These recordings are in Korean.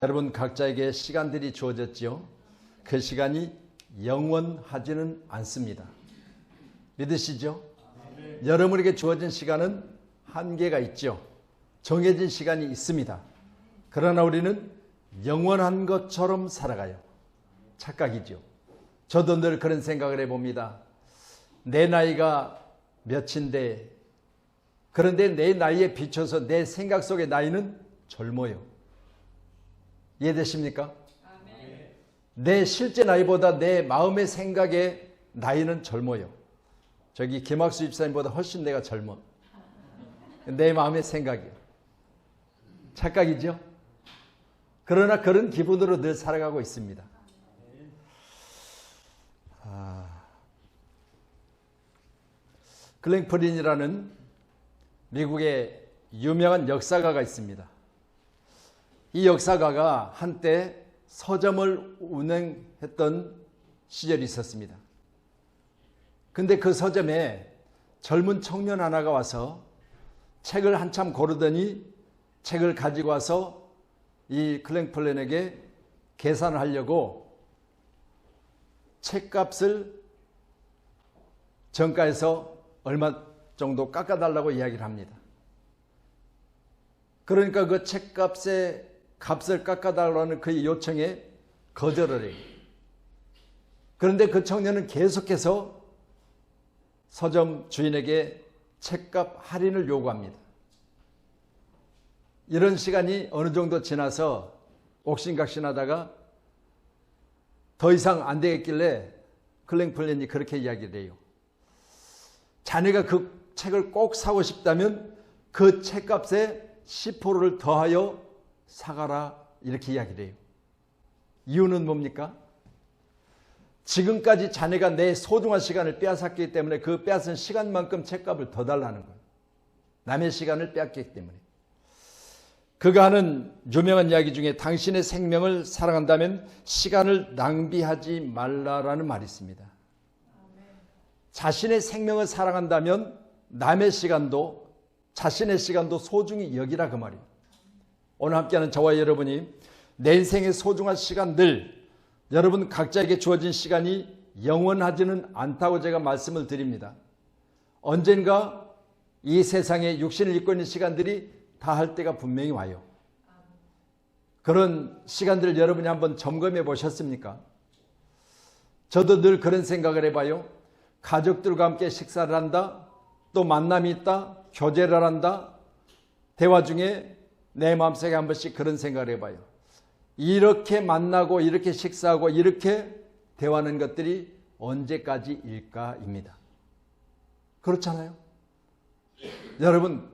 여러분 각자에게 시간들이 주어졌지요. 그 시간이 영원하지는 않습니다. 믿으시죠? 여러분에게 주어진 시간은 한계가 있죠. 정해진 시간이 있습니다. 그러나 우리는 영원한 것처럼 살아가요. 착각이죠. 저도 늘 그런 생각을 해봅니다. 내 나이가 몇인데, 그런데 내 나이에 비춰서 내 생각 속의 나이는 젊어요. 이해되십니까? 아멘. 내 실제 나이보다 내 마음의 생각의 나이는 젊어요. 저기 김학수 집사님보다 훨씬 내가 젊어. 내 마음의 생각이요. 착각이죠? 그러나 그런 기분으로 늘 살아가고 있습니다. 글렌 프린이라는 미국의 유명한 역사가가 있습니다. 이 역사가가 한때 서점을 운영했던 시절이 있었습니다. 근데 그 서점에 젊은 청년 하나가 와서 책을 한참 고르더니 책을 가지고 와서 이 클랭 플랜에게 계산을 하려고 책값을 정가에서 얼마 정도 깎아달라고 이야기를 합니다. 그러니까 그 책값의 값을 깎아달라는 그의 요청에 거절을 해요. 그런데 그 청년은 계속해서 서점 주인에게 책값 할인을 요구합니다. 이런 시간이 어느 정도 지나서 옥신각신하다가 더 이상 안 되겠길래 클랭 플랜이 그렇게 이야기를 해요. 자네가 그 책을 꼭 사고 싶다면 그 책값에 10%를 더하여 사가라, 이렇게 이야기를 해요. 이유는 뭡니까? 지금까지 자네가 내 소중한 시간을 빼앗았기 때문에 그 빼앗은 시간만큼 책값을 더 달라는 거예요. 남의 시간을 빼앗겼기 때문에. 그가 하는 유명한 이야기 중에 당신의 생명을 사랑한다면 시간을 낭비하지 말라라는 말이 있습니다. 자신의 생명을 사랑한다면 남의 시간도 자신의 시간도 소중히 여기라, 그 말이에요. 오늘 함께하는 저와 여러분이 내 인생의 소중한 시간들, 여러분 각자에게 주어진 시간이 영원하지는 않다고 제가 말씀을 드립니다. 언젠가 이 세상에 육신을 입고 있는 시간들이 다할 때가 분명히 와요. 그런 시간들을 여러분이 한번 점검해 보셨습니까? 저도 늘 그런 생각을 해봐요. 가족들과 함께 식사를 한다, 또 만남이 있다, 교제를 한다, 대화 중에 내 마음속에 한 번씩 그런 생각을 해봐요. 이렇게 만나고 이렇게 식사하고 이렇게 대화하는 것들이 언제까지일까입니다. 그렇잖아요? 여러분,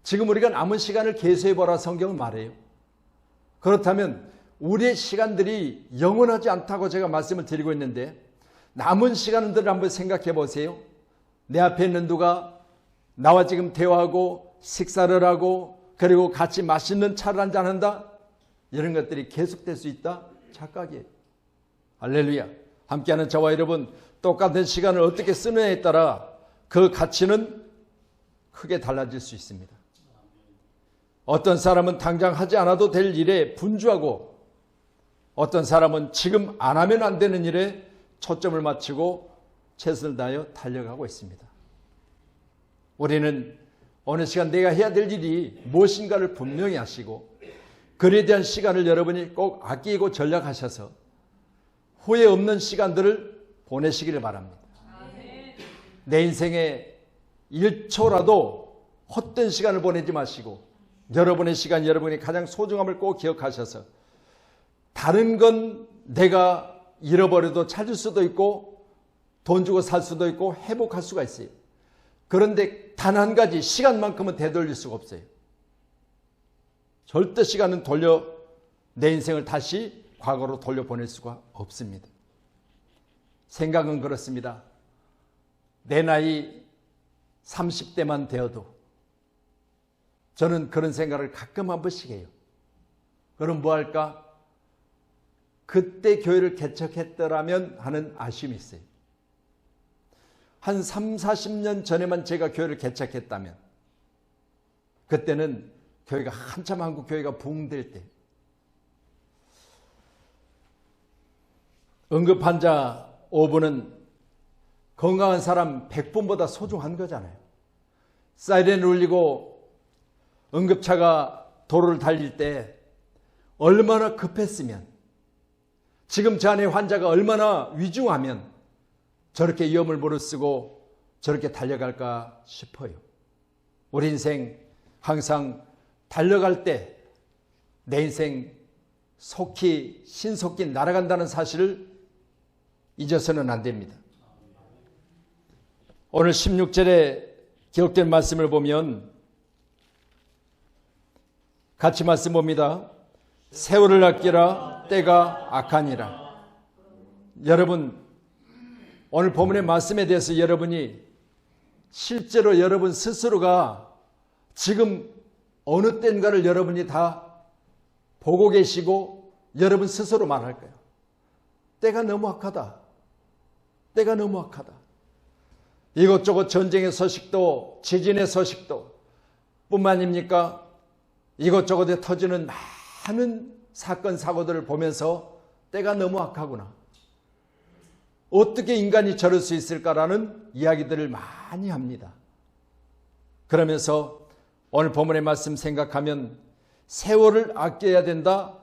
지금 우리가 남은 시간을 계수해보라 성경은 말해요. 그렇다면 우리의 시간들이 영원하지 않다고 제가 말씀을 드리고 있는데, 남은 시간들을 한번 생각해 보세요. 내 앞에 있는 누가 나와 지금 대화하고 식사를 하고 그리고 같이 맛있는 차를 한잔한다, 이런 것들이 계속될 수 있다? 착각이에요. 할렐루야. 함께하는 저와 여러분, 똑같은 시간을 어떻게 쓰느냐에 따라 그 가치는 크게 달라질 수 있습니다. 어떤 사람은 당장 하지 않아도 될 일에 분주하고, 어떤 사람은 지금 안 하면 안 되는 일에 초점을 맞추고 최선을 다하여 달려가고 있습니다. 우리는 어느 시간 내가 해야 될 일이 무엇인가를 분명히 하시고, 그에 대한 시간을 여러분이 꼭 아끼고 전략하셔서 후회 없는 시간들을 보내시기를 바랍니다. 내 인생에 1초라도 헛된 시간을 보내지 마시고, 여러분의 시간, 여러분이 가장 소중함을 꼭 기억하셔서, 다른 건 내가 잃어버려도 찾을 수도 있고 돈 주고 살 수도 있고 회복할 수가 있어요. 그런데 단 한 가지, 시간만큼은 되돌릴 수가 없어요. 절대 시간은 내 인생을 다시 과거로 돌려보낼 수가 없습니다. 생각은 그렇습니다. 내 나이 30대만 되어도 저는 그런 생각을 가끔 한 번씩 해요. 그럼 뭐 할까? 그때 교회를 개척했더라면 하는 아쉬움이 있어요. 한 3, 40년 전에만 제가 교회를 개척했다면, 그때는 교회가 한참 한국 교회가 부흥될 때, 응급환자 5분은 건강한 사람 100분보다 소중한 거잖아요. 사이렌 울리고 응급차가 도로를 달릴 때 얼마나 급했으면, 지금 저 안에 환자가 얼마나 위중하면 저렇게 위험을 무릅쓰고 저렇게 달려갈까 싶어요. 우리 인생 항상 달려갈 때 내 인생 신속히 날아간다는 사실을 잊어서는 안 됩니다. 오늘 16절에 기록된 말씀을 보면 같이 말씀 봅니다. 세월을 아끼라 때가 악하니라. 여러분, 오늘 본문의 말씀에 대해서 여러분이 실제로 여러분 스스로가 지금 어느 때인가를 여러분이 다 보고 계시고 여러분 스스로 말할 거예요. 때가 너무 악하다. 때가 너무 악하다. 이것저것 전쟁의 소식도 지진의 소식도 뿐만 아닙니까? 이것저것에 터지는 많은 사건 사고들을 보면서 때가 너무 악하구나. 어떻게 인간이 저럴 수 있을까라는 이야기들을 많이 합니다. 그러면서 오늘 본문의 말씀 생각하면 세월을 아껴야 된다.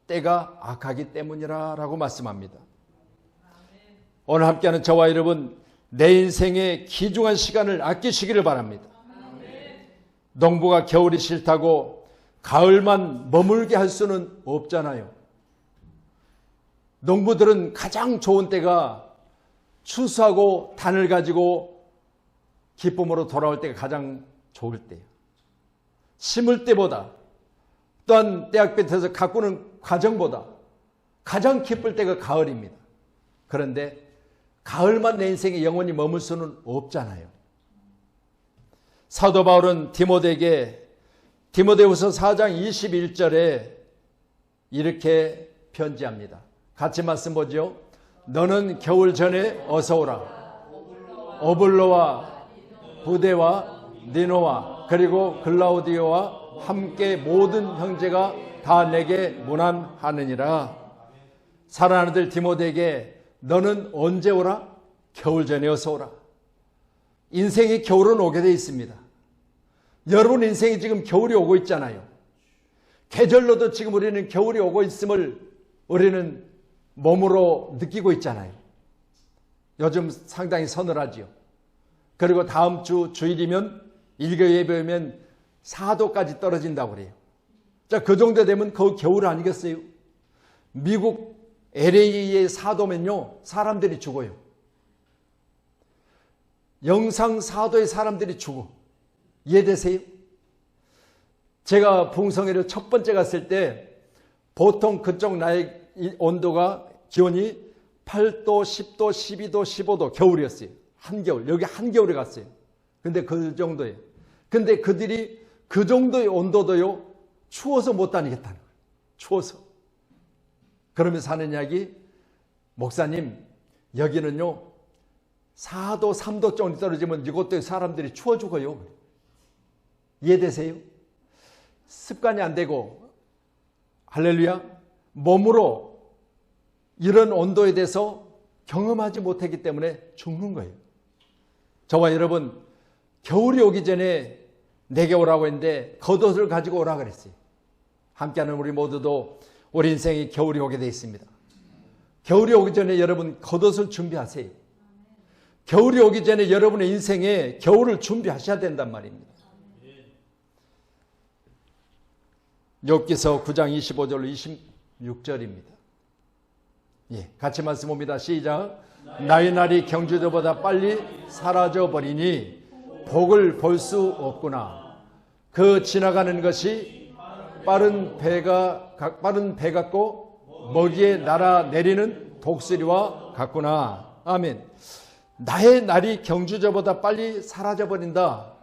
때가 악하기 때문이라 라고 말씀합니다. 오늘 함께하는 저와 여러분, 내 인생의 귀중한 시간을 아끼시기를 바랍니다. 농부가 겨울이 싫다고 가을만 머물게 할 수는 없잖아요. 농부들은 가장 좋은 때가 추수하고 단을 가지고 기쁨으로 돌아올 때가 가장 좋을 때예요. 심을 때보다, 또한 떼약볕에서 가꾸는 과정보다 가장 기쁠 때가 가을입니다. 그런데 가을만 내 인생에 영원히 머물 수는 없잖아요. 사도 바울은 디모데에게 디모데후서 4장 21절에 이렇게 편지합니다. 같이 말씀 보죠. 너는 겨울 전에 어서 오라. 오블로와 부데와 니노와 그리고 글라우디오와 함께 모든 형제가 다 내게 문안하느니라. 사랑하는 아들 디모데에게 너는 언제 오라? 겨울 전에 어서 오라. 인생이 겨울은 오게 돼 있습니다. 여러분 인생이 지금 겨울이 오고 있잖아요. 계절로도 지금 우리는 겨울이 오고 있음을 우리는 몸으로 느끼고 있잖아요. 요즘 상당히 서늘하지요. 그리고 다음 주 주일이면 일교 예배면 4도까지 떨어진다고 그래요. 자, 그 정도 되면 거의 겨울 아니겠어요? 미국 LA의 4도면요 사람들이 죽어요. 영상 4도의 사람들이 죽어. 이해되세요? 제가 풍성회를 첫 번째 갔을 때 보통 그쪽 나의 온도가 기온이 8도, 10도, 12도, 15도 겨울이었어요. 한겨울. 여기 한겨울에 갔어요. 근데 그 정도예요. 근데 그들이 그 정도의 온도도요 추워서 못 다니겠다는 거예요. 추워서. 그러면서 하는 이야기, 목사님 여기는요 4도, 3도 정도 떨어지면 이것도 사람들이 추워 죽어요. 이해되세요? 습관이 안 되고, 할렐루야, 몸으로 이런 온도에 대해서 경험하지 못했기 때문에 죽는 거예요. 저와 여러분, 겨울이 오기 전에 내게 오라고 했는데 겉옷을 가지고 오라 그랬어요. 함께하는 우리 모두도 우리 인생이 겨울이 오게 되어 있습니다. 겨울이 오기 전에 여러분 겉옷을 준비하세요. 겨울이 오기 전에 여러분의 인생에 겨울을 준비하셔야 된단 말입니다. 욥기서 9장 25절로 26절입니다. 예, 같이 말씀 봅니다. 시작. 나의 날이 경주저보다 빨리 사라져버리니 복을 볼 수 없구나. 그 지나가는 것이 빠른 배 같고 먹이에 날아 내리는 독수리와 같구나. 아멘. 나의 날이 경주저보다 빨리 사라져버린다.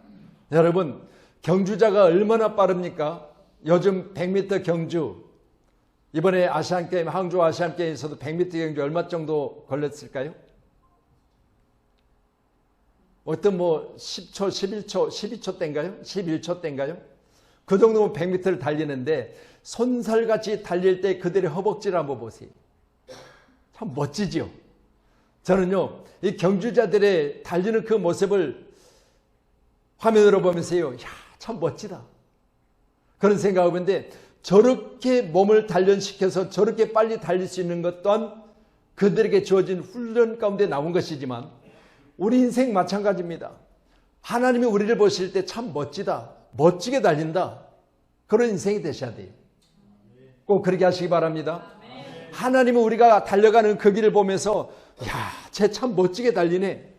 여러분, 경주자가 얼마나 빠릅니까? 요즘 100m 경주, 이번에 아시안게임, 항주 아시안게임에서도 100m 경주 얼마 정도 걸렸을까요? 어떤 10초, 11초, 12초 때인가요? 11초 때인가요? 그 정도면 100m를 달리는데 손살같이 달릴 때 그들의 허벅지를 한번 보세요. 참 멋지죠. 저는요, 이 경주자들의 달리는 그 모습을 화면으로 보면서요, 야, 참 멋지다. 그런 생각을 했는데, 저렇게 몸을 단련시켜서 저렇게 빨리 달릴 수 있는 것 또한 그들에게 주어진 훈련 가운데 나온 것이지만, 우리 인생 마찬가지입니다. 하나님이 우리를 보실 때 참 멋지다, 멋지게 달린다, 그런 인생이 되셔야 돼요. 꼭 그렇게 하시기 바랍니다. 하나님은 우리가 달려가는 그 길을 보면서 야, 쟤 참 멋지게 달리네,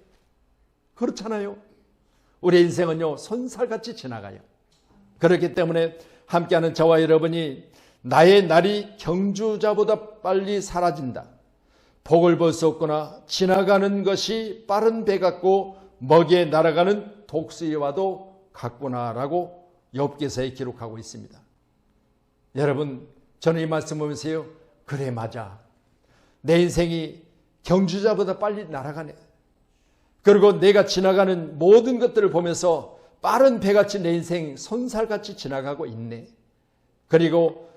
그렇잖아요. 우리의 인생은요, 손살같이 지나가요. 그렇기 때문에 함께하는 저와 여러분이 나의 날이 경주자보다 빨리 사라진다, 복을 볼 수 없구나, 지나가는 것이 빠른 배 같고 먹이에 날아가는 독수리와도 같구나라고 욥기서에 기록하고 있습니다. 여러분, 저는 이 말씀 보면서요, 그래, 맞아. 내 인생이 경주자보다 빨리 날아가네. 그리고 내가 지나가는 모든 것들을 보면서 빠른 배같이 내 인생 손살같이 지나가고 있네. 그리고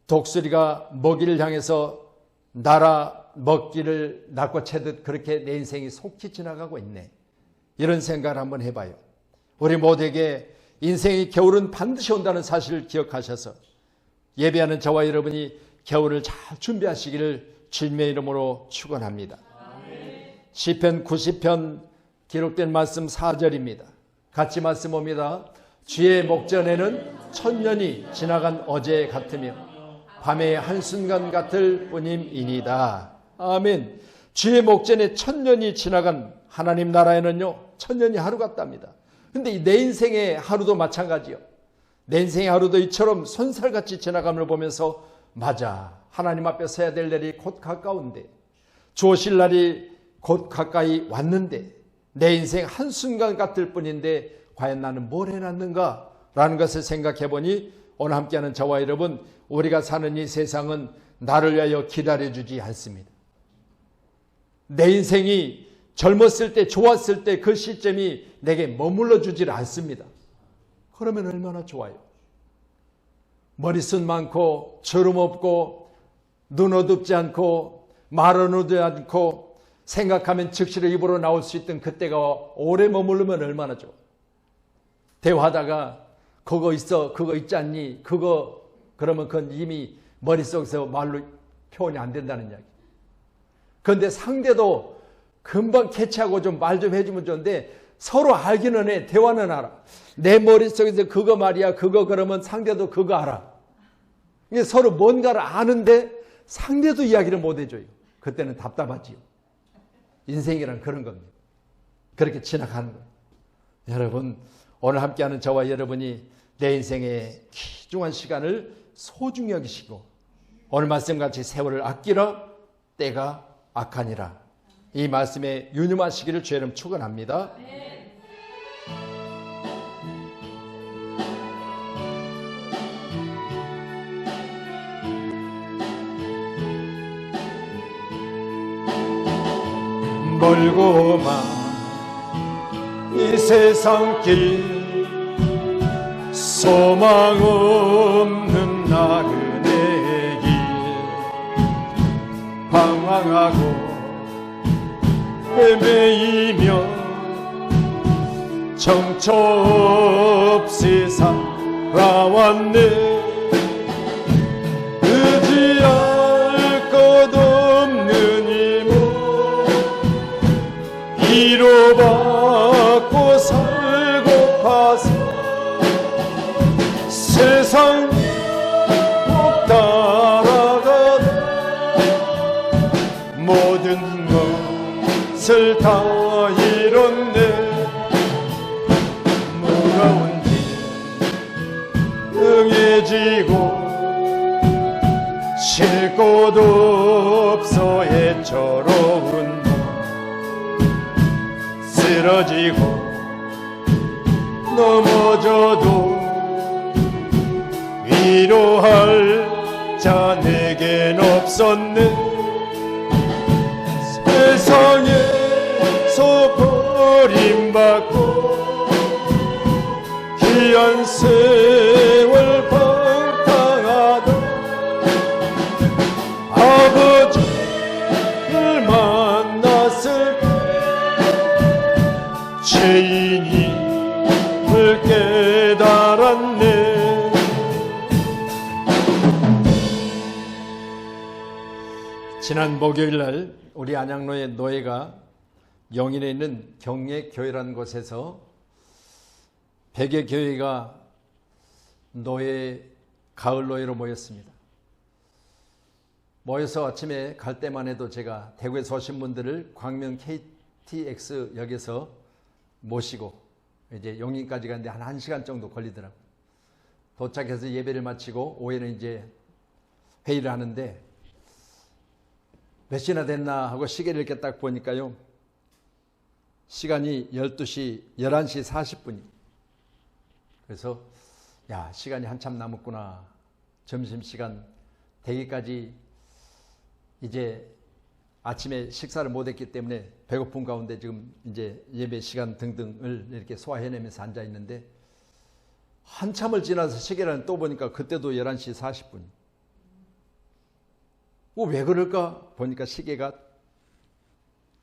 독수리가 먹이를 향해서 날아 먹기를 낚아채듯 그렇게 내 인생이 속히 지나가고 있네. 이런 생각을 한번 해봐요. 우리 모두에게 인생의 겨울은 반드시 온다는 사실을 기억하셔서 예배하는 저와 여러분이 겨울을 잘 준비하시기를 주님의 이름으로 축원합니다. 시편 90편 기록된 말씀 4절입니다. 같이 말씀 봅니다. 주의 목전에는 천년이 지나간 어제 같으며 밤의 한순간 같을 뿐임이니이다. 아멘. 주의 목전에 천년이 지나간 하나님 나라에는요, 천년이 하루 같답니다. 근데 내 인생의 하루도 마찬가지요. 내 인생의 하루도 이처럼 손살같이 지나감을 보면서 맞아, 하나님 앞에 서야 될 날이 곧 가까운데, 주 오실 날이 곧 가까이 왔는데 내 인생 한순간 같을 뿐인데 과연 나는 뭘 해놨는가 라는 것을 생각해 보니 오늘 함께하는 저와 여러분, 우리가 사는 이 세상은 나를 위하여 기다려주지 않습니다. 내 인생이 젊었을 때, 좋았을 때 그 시점이 내게 머물러 주질 않습니다. 그러면 얼마나 좋아요. 머리숱 많고 주름 없고 눈 어둡지 않고 말 어두지 않고 생각하면 즉시로 입으로 나올 수 있던 그때가 오래 머무르면 얼마나 좋아. 대화하다가 그거 있어, 그거 있지 않니, 그거, 그러면 그건 이미 머릿속에서 말로 표현이 안 된다는 이야기. 그런데 상대도 금방 캐치하고 좀 말 좀 해주면 좋은데 서로 알기는 해, 대화는 알아. 내 머릿속에서 그거 말이야, 그거 그러면 상대도 그거 알아. 이게 서로 뭔가를 아는데 상대도 이야기를 못 해줘요. 그때는 답답하지요. 인생이란 그런 겁니다. 그렇게 지나가는 거예요. 여러분, 오늘 함께하는 저와 여러분이 내 인생의 귀중한 시간을 소중히 여기시고 오늘 말씀같이 세월을 아끼라, 때가 악하니라, 이 말씀에 유념하시기를 주의 이름 축원합니다. 멀고만 이 세상 길 소망 없는 나그네 길 방황하고 헤매이며 정처 없이 살아왔네. 의지할 것 없는 이모 위로받고 살고파서 세상 꼭 따라가다 모든 것을 다 잃었네. 무거운 길 응해지고 쉴 곳 없어 애처로운 쓰러지고 넘어져도 위로할 자 내겐 없었네. 세상에서 버림받고 귀한 세월 방탕하다 아버지 지난 목요일 날 우리 안양로의 노예가 영인에 있는 경례교회라는 곳에서 100여 교회가 가을 노예로 모였습니다. 모여서 아침에 갈 때만 해도 제가 대구에서 오신 분들을 광명 KTX역에서 모시고 이제 용인까지 가는데 한 1시간 정도 걸리더라고요. 도착해서 예배를 마치고 오후에는 이제 회의를 하는데 몇 시나 됐나 하고 시계를 이렇게 딱 보니까요. 시간이 11시 40분이. 그래서 야, 시간이 한참 남았구나. 점심시간 되기까지 이제 아침에 식사를 못했기 때문에 배고픈 가운데 지금 이제 예배 시간 등등을 이렇게 소화해내면서 앉아 있는데 한참을 지나서 시계를 또 보니까 그때도 11시 40분. 왜 그럴까 보니까 시계가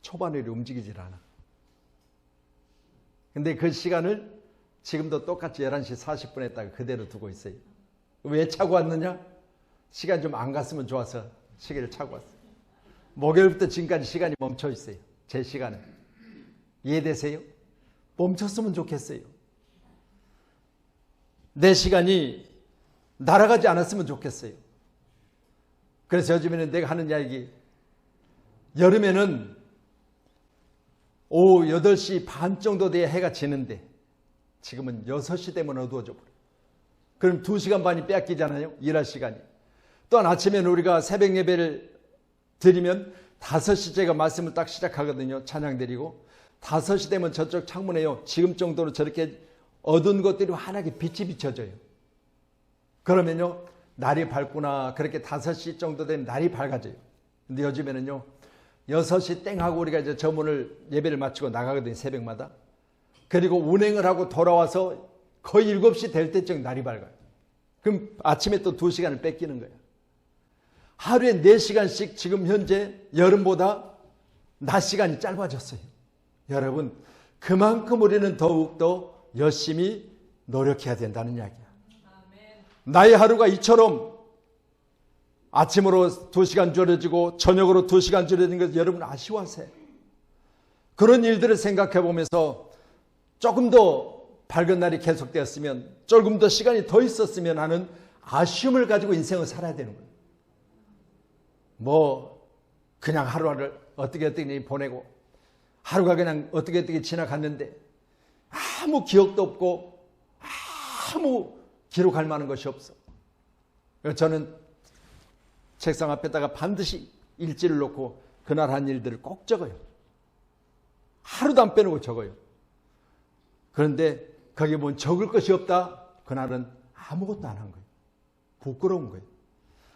초반으로 움직이질 않아. 근데 그 시간을 지금도 똑같이 11시 40분에다가 그대로 두고 있어요. 왜 차고 왔느냐? 시간 좀 안 갔으면 좋아서 시계를 차고 왔어요. 목요일부터 지금까지 시간이 멈춰 있어요. 제 시간은. 이해되세요? 멈췄으면 좋겠어요. 내 시간이 날아가지 않았으면 좋겠어요. 그래서 요즘에는 내가 하는 이야기, 여름에는 오후 8시 반 정도 돼야 해가 지는데 지금은 6시 되면 어두워져 버려요. 그럼 2시간 반이 빼앗기잖아요. 일할 시간이. 또한 아침에는 우리가 새벽 예배를 드리면 5시 제가 말씀을 딱 시작하거든요. 찬양 드리고 5시 되면 저쪽 창문에요. 지금 정도로 저렇게 어두운 것들이 환하게 빛이 비춰져요. 그러면요. 날이 밝구나. 그렇게 5시 정도 되면 날이 밝아져요. 근데 요즘에는요. 6시 땡 하고 우리가 이제 저문을 예배를 마치고 나가거든요. 새벽마다. 그리고 운행을 하고 돌아와서 거의 7시 될 때쯤 날이 밝아요. 그럼 아침에 또 2시간을 뺏기는 거예요. 하루에 4시간씩 지금 현재 여름보다 낮 시간이 짧아졌어요. 여러분, 그만큼 우리는 더욱더 열심히 노력해야 된다는 이야기야. 나의 하루가 이처럼 아침으로 2시간 줄여지고 저녁으로 2시간 줄여진 것을 여러분 아쉬워하세요. 그런 일들을 생각해 보면서 조금 더 밝은 날이 계속되었으면, 조금 더 시간이 더 있었으면 하는 아쉬움을 가지고 인생을 살아야 되는 거예요. 그냥 하루를 어떻게 보내고 하루가 그냥 어떻게 지나갔는데 아무 기억도 없고 아무 기록할 만한 것이 없어. 저는 책상 앞에다가 반드시 일지를 놓고 그날 한 일들을 꼭 적어요. 하루도 안 빼놓고 적어요. 그런데 거기에 보면 적을 것이 없다. 그날은 아무것도 안 한 거예요. 부끄러운 거예요.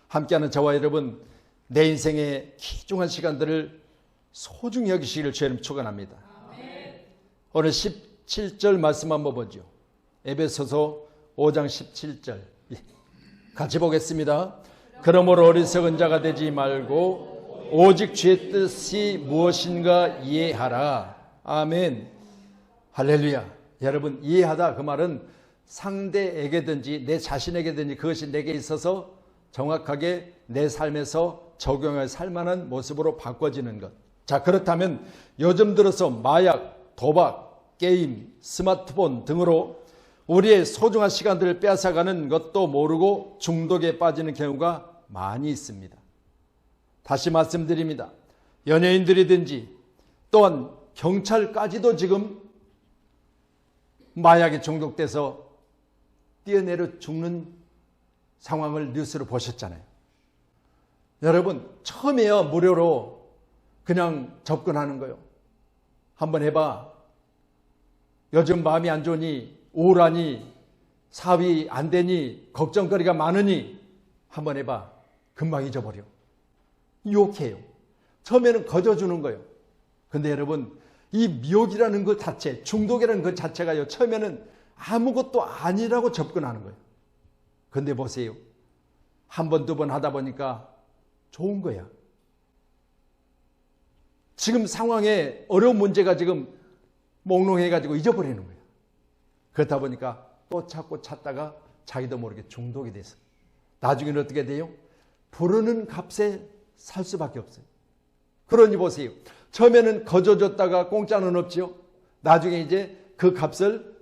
함께하는 저와 여러분, 내 인생의 귀중한 시간들을 소중히 여기시기를 주님 축원합니다. 오늘 17절 말씀 한번 보죠. 에베소서 5장 17절 같이 보겠습니다. 그러므로 어리석은 자가 되지 말고 오직 주의 뜻이 무엇인가 이해하라. 아멘. 할렐루야. 여러분, 이해하다 그 말은 상대에게든지 내 자신에게든지 그것이 내게 있어서 정확하게 내 삶에서 적용해 살 만한 모습으로 바꿔지는 것. 자, 그렇다면 요즘 들어서 마약, 도박, 게임, 스마트폰 등으로 우리의 소중한 시간들을 빼앗아가는 것도 모르고 중독에 빠지는 경우가 많이 있습니다. 다시 말씀드립니다. 연예인들이든지 또한 경찰까지도 지금 마약에 중독돼서 뛰어내려 죽는 상황을 뉴스로 보셨잖아요. 여러분, 처음에야 무료로 그냥 접근하는 거예요. 한번 해봐. 요즘 마음이 안 좋으니, 우울하니, 사위 안 되니, 걱정거리가 많으니 한번 해봐. 금방 잊어버려. 유혹해요. 처음에는 거저주는 거예요. 근데 여러분, 이 미혹이라는 것 자체, 중독이라는 것 자체가요, 처음에는 아무것도 아니라고 접근하는 거예요. 근데 보세요. 한 번, 두 번 하다 보니까 좋은 거야. 지금 상황에 어려운 문제가 지금 몽롱해가지고 잊어버리는 거예요. 그렇다 보니까 또 찾고 찾다가 자기도 모르게 중독이 돼서 나중에는 어떻게 돼요? 부르는 값에 살 수밖에 없어요. 그러니 보세요. 처음에는 거저줬다가 공짜는 없죠. 나중에 이제 그 값을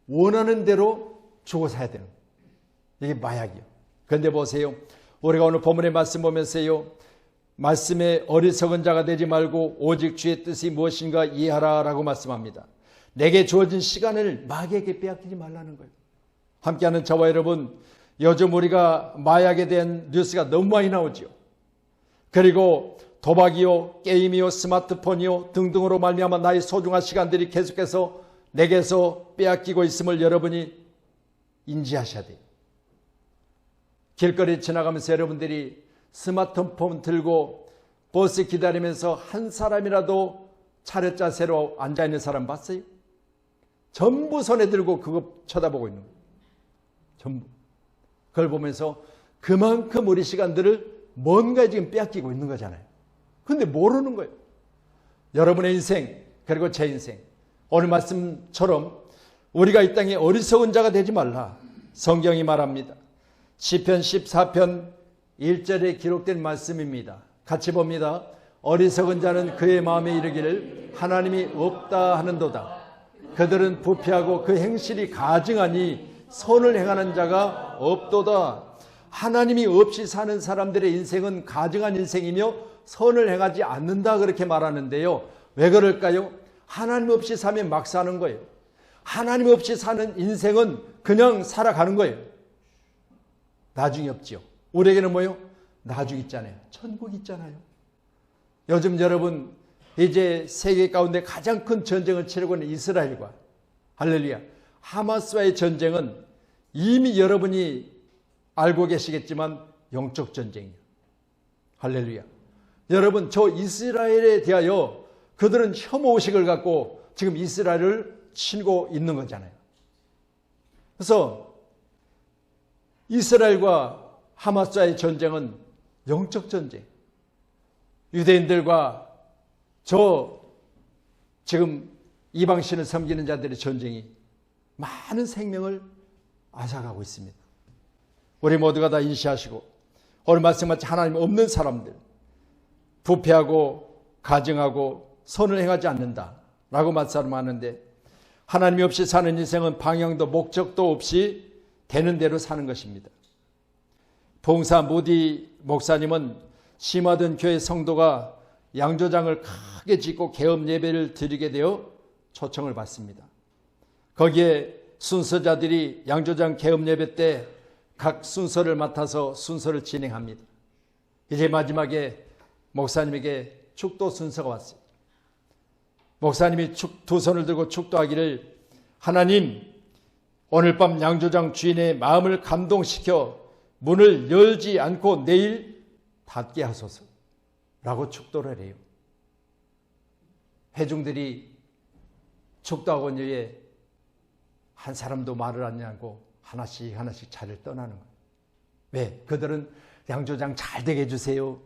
원하는 대로 주고 사야 되는 거예요. 이게 마약이요. 그런데 보세요. 우리가 오늘 본문의 말씀 보면서요. 말씀에 어리석은 자가 되지 말고 오직 주의 뜻이 무엇인가 이해하라라고 말씀합니다. 내게 주어진 시간을 마귀에게 빼앗기지 말라는 거예요. 함께하는 저와 여러분, 요즘 우리가 마약에 대한 뉴스가 너무 많이 나오죠. 그리고 도박이요, 게임이요, 스마트폰이요 등등으로 말미암아 나의 소중한 시간들이 계속해서 내게서 빼앗기고 있음을 여러분이 인지하셔야 돼요. 길거리 지나가면서 여러분들이 스마트폰 들고 버스 기다리면서 한 사람이라도 차렷 자세로 앉아있는 사람 봤어요? 전부 손에 들고 그거 쳐다보고 있는 거예요. 전부. 그걸 보면서 그만큼 우리 시간들을 뭔가 지금 빼앗기고 있는 거잖아요. 근데 모르는 거예요. 여러분의 인생 그리고 제 인생, 오늘 말씀처럼 우리가 이 땅에 어리석은 자가 되지 말라. 성경이 말합니다. 시편 14편 1절에 기록된 말씀입니다. 같이 봅니다. 어리석은 자는 그의 마음에 이르기를 하나님이 없다 하는도다. 그들은 부패하고 그 행실이 가증하니 선을 행하는 자가 없도다. 하나님이 없이 사는 사람들의 인생은 가증한 인생이며 선을 행하지 않는다 그렇게 말하는데요. 왜 그럴까요? 하나님 없이 살면 막 사는 거예요. 하나님 없이 사는 인생은 그냥 살아가는 거예요. 나중이 없죠. 우리에게는 뭐요? 나중 있잖아요. 천국 있잖아요. 요즘 여러분 이제 세계 가운데 가장 큰 전쟁을 치르고 있는 이스라엘과 할렐루야 하마스와의 전쟁은 이미 여러분이 알고 계시겠지만 영적 전쟁이에요. 할렐루야. 여러분 저 이스라엘에 대하여 그들은 혐오의식을 갖고 지금 이스라엘을 치고 있는 거잖아요. 그래서 이스라엘과 하마스와의 전쟁은 영적 전쟁. 유대인들과 저 지금 이방신을 섬기는 자들의 전쟁이 많은 생명을 앗아가고 있습니다. 우리 모두가 다 인식하시고 오늘 말씀같이 하나님 없는 사람들, 부패하고 가증하고 선을 행하지 않는다라고 말씀하는데 하나님이 없이 사는 인생은 방향도 목적도 없이 되는 대로 사는 것입니다. 봉사 모디 목사님은 심화된 교회 성도가 양조장을 크게 짓고 개업 예배를 드리게 되어 초청을 받습니다. 거기에 순서자들이 양조장 개업 예배 때 각 순서를 맡아서 순서를 진행합니다. 이제 마지막에 목사님에게 축도 순서가 왔어요. 목사님이 두 손을 들고 축도하기를 하나님 오늘 밤 양조장 주인의 마음을 감동시켜 문을 열지 않고 내일 닫게 하소서 라고 축도를 해요. 회중들이 축도하고 온 이후에 한 사람도 말을 안 하고 하나씩 자리를 떠나는 거예요. 왜? 그들은 양조장 잘 되게 해주세요.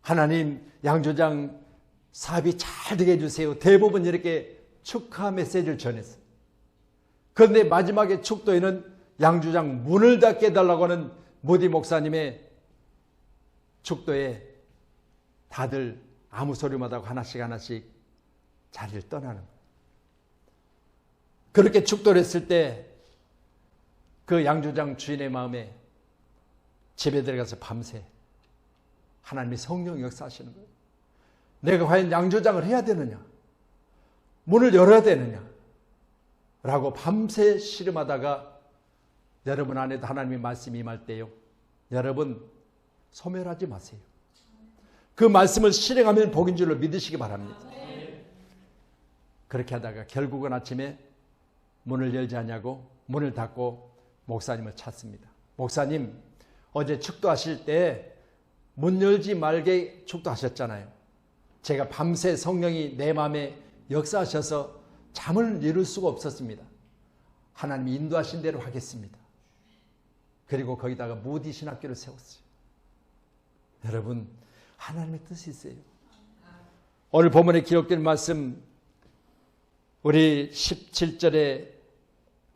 하나님 양조장 사업이 잘 되게 해주세요. 대부분 이렇게 축하 메시지를 전했어요. 그런데 마지막에 축도에는 양조장 문을 닫게 해달라고 하는 모디 목사님의 축도에 다들 아무 소리 못하고 하나씩 자리를 떠나는 거예요. 그렇게 축도를 했을 때 그 양조장 주인의 마음에 집에 들어가서 밤새 하나님의 성령 역사하시는 거예요. 내가 과연 양조장을 해야 되느냐? 문을 열어야 되느냐? 라고 밤새 씨름하다가 여러분 안에도 하나님의 말씀이 임할 때요. 여러분 소멸하지 마세요. 그 말씀을 실행하면 복인 줄로 믿으시기 바랍니다. 그렇게 하다가 결국은 아침에 문을 열지 않냐고 문을 닫고 목사님을 찾습니다. 목사님 어제 축도하실 때 문 열지 말게 축도하셨잖아요. 제가 밤새 성령이 내 마음에 역사하셔서 잠을 이룰 수가 없었습니다. 하나님이 인도하신 대로 하겠습니다. 그리고 거기다가 무디 신학교를 세웠어요. 여러분 하나님의 뜻이 있어요. 오늘 본문에 기록된 말씀 우리 17절에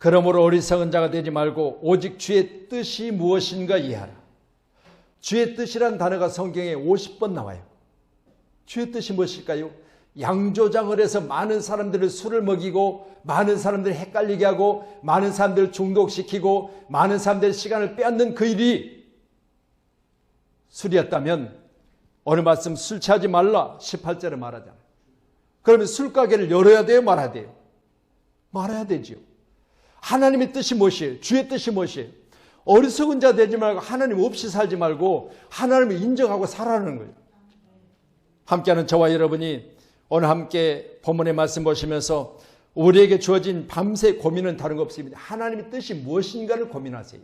그러므로 어리석은 자가 되지 말고 오직 주의 뜻이 무엇인가 이해하라. 주의 뜻이란 단어가 성경에 50번 나와요. 주의 뜻이 무엇일까요? 양조장을 해서 많은 사람들을 술을 먹이고 많은 사람들을 헷갈리게 하고 많은 사람들을 중독시키고 많은 사람들의 시간을 빼앗는 그 일이 술이었다면 오늘 말씀 술 취하지 말라 18절에 말하잖아요. 그러면 술가게를 열어야 돼요? 말아야 돼요? 말아야 되지요. 하나님의 뜻이 무엇이에요? 주의 뜻이 무엇이에요? 어리석은 자 되지 말고 하나님 없이 살지 말고 하나님을 인정하고 살아가는 거예요. 함께하는 저와 여러분이 오늘 함께 본문의 말씀 보시면서 우리에게 주어진 밤새 고민은 다른 거 없습니다. 하나님의 뜻이 무엇인가를 고민하세요.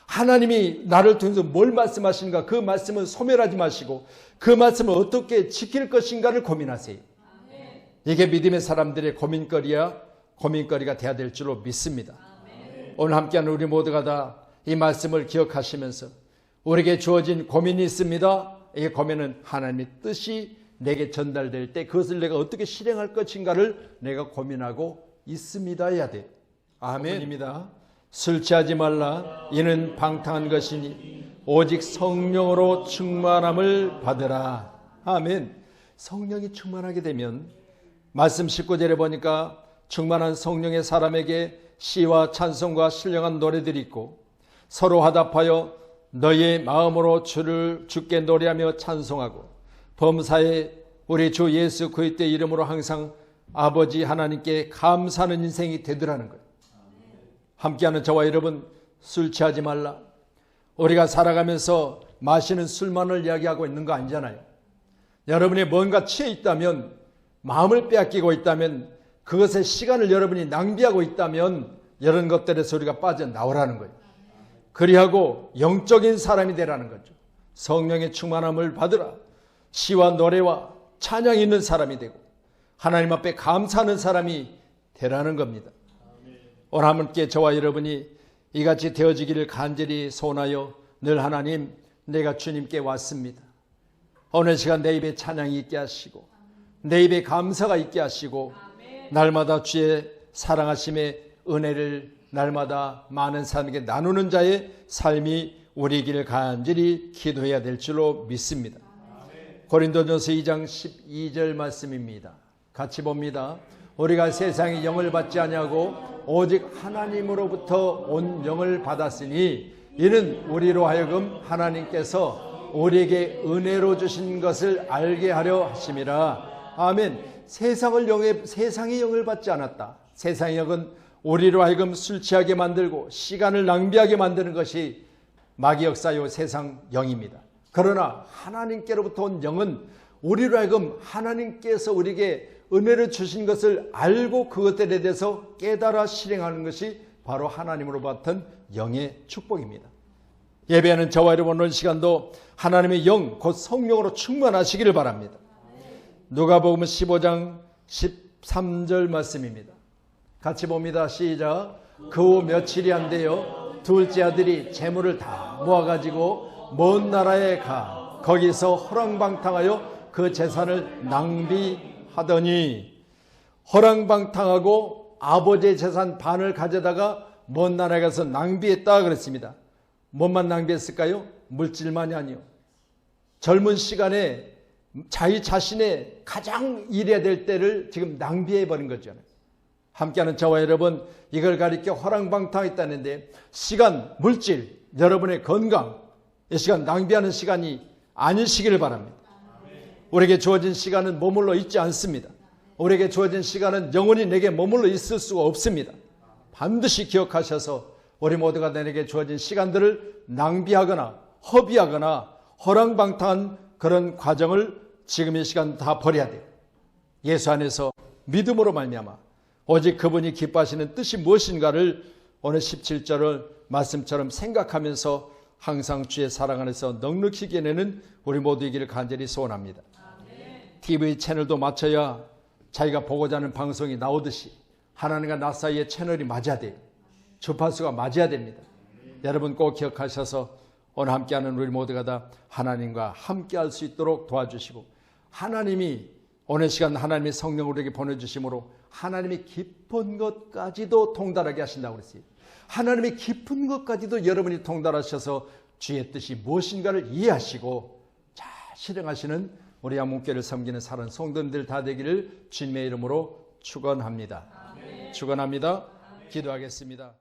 하나님이 나를 통해서 뭘 말씀하시는가 그 말씀은 소멸하지 마시고 그 말씀을 어떻게 지킬 것인가를 고민하세요. 이게 믿음의 사람들의 고민거리가 돼야 될 줄로 믿습니다. 오늘 함께하는 우리 모두가 다 이 말씀을 기억하시면서 우리에게 주어진 고민이 있습니다. 이 고민은 하나님의 뜻이 내게 전달될 때 그것을 내가 어떻게 실행할 것인가를 내가 고민하고 있습니다 해야 돼요. 아멘입니다. 술 취하지 말라 이는 방탕한 것이니 오직 성령으로 충만함을 받으라. 아멘. 성령이 충만하게 되면 말씀 19절에 보니까 충만한 성령의 사람에게 시와 찬송과 신령한 노래들이 있고 서로 화답하여 너의 마음으로 주께 노래하며 찬송하고 범사에 우리 주 예수 그리스도의 이름으로 항상 아버지 하나님께 감사하는 인생이 되더라는 거예요. 함께하는 저와 여러분 술 취하지 말라. 우리가 살아가면서 마시는 술만을 이야기하고 있는 거 아니잖아요. 여러분이 뭔가 취해 있다면 마음을 빼앗기고 있다면 그것에 시간을 여러분이 낭비하고 있다면 이런 것들에서 우리가 빠져나오라는 거예요. 그리하고 영적인 사람이 되라는 거죠. 성령의 충만함을 받으라. 시와 노래와 찬양이 있는 사람이 되고 하나님 앞에 감사하는 사람이 되라는 겁니다. 오늘 함께 저와 여러분이 이같이 되어지기를 간절히 소원하여 늘 하나님 내가 주님께 왔습니다. 오늘 시간 내 입에 찬양이 있게 하시고 내 입에 감사가 있게 하시고 날마다 주의 사랑하심의 은혜를 날마다 많은 사람에게 나누는 자의 삶이 우리에게 간절히 기도해야 될 줄로 믿습니다. 고린도전서 2장 12절 말씀입니다. 같이 봅니다. 우리가 세상의 영을 받지 아니하고 오직 하나님으로부터 온 영을 받았으니 이는 우리로 하여금 하나님께서 우리에게 은혜로 주신 것을 알게 하려 하심이라. 아멘. 세상의 영을 받지 않았다. 세상의 영은 우리로 하여금 술 취하게 만들고 시간을 낭비하게 만드는 것이 마귀 역사요 세상 영입니다. 그러나 하나님께로부터 온 영은 우리로 하여금 하나님께서 우리에게 은혜를 주신 것을 알고 그것들에 대해서 깨달아 실행하는 것이 바로 하나님으로 받은 영의 축복입니다. 예배하는 저와 여러분 오늘 시간도 하나님의 영 곧 성령으로 충만하시기를 바랍니다. 누가복음 15장 13절 말씀입니다. 같이 봅니다. 시작. 그 후 며칠이 안 되어 둘째 아들이 재물을 다 모아가지고 먼 나라에 가 거기서 허랑방탕하여 그 재산을 낭비하더니 허랑방탕하고 아버지의 재산 반을 가져다가 먼 나라에 가서 낭비했다 그랬습니다. 뭔만 낭비했을까요? 물질만이 아니요. 젊은 시간에 자기 자신의 가장 일해야 될 때를 지금 낭비해버린 거잖아요. 함께하는 저와 여러분 이걸 가리켜 허랑방탕했다는데 시간, 물질, 여러분의 건강 이 시간 낭비하는 시간이 아니시기를 바랍니다. 우리에게 주어진 시간은 머물러 있지 않습니다. 우리에게 주어진 시간은 영원히 내게 머물러 있을 수가 없습니다. 반드시 기억하셔서 우리 모두가 내게 주어진 시간들을 낭비하거나 허비하거나 허랑방탕한 그런 과정을 지금 이 시간 다 버려야 돼요. 예수 안에서 믿음으로 말미암아 오직 그분이 기뻐하시는 뜻이 무엇인가를 오늘 17절을 말씀처럼 생각하면서 항상 주의 사랑 안에서 넉넉히 지내는 우리 모두이기를 간절히 소원합니다. TV 채널도 맞춰야 자기가 보고자 하는 방송이 나오듯이 하나님과 나 사이의 채널이 맞아야 돼요. 주파수가 맞아야 됩니다. 여러분 꼭 기억하셔서 오늘 함께하는 우리 모두가 다 하나님과 함께할 수 있도록 도와주시고 하나님이 오늘 시간 하나님의 성령을 우리에게 보내주심으로 하나님의 깊은 것까지도 통달하게 하신다고 그랬어요. 하나님의 깊은 것까지도 여러분이 통달하셔서 주의 뜻이 무엇인가를 이해하시고 잘 실행하시는 우리 양문교회를 섬기는 사랑하는 성도님들 다 되기를 주님의 이름으로 축원합니다. 축원합니다. 기도하겠습니다.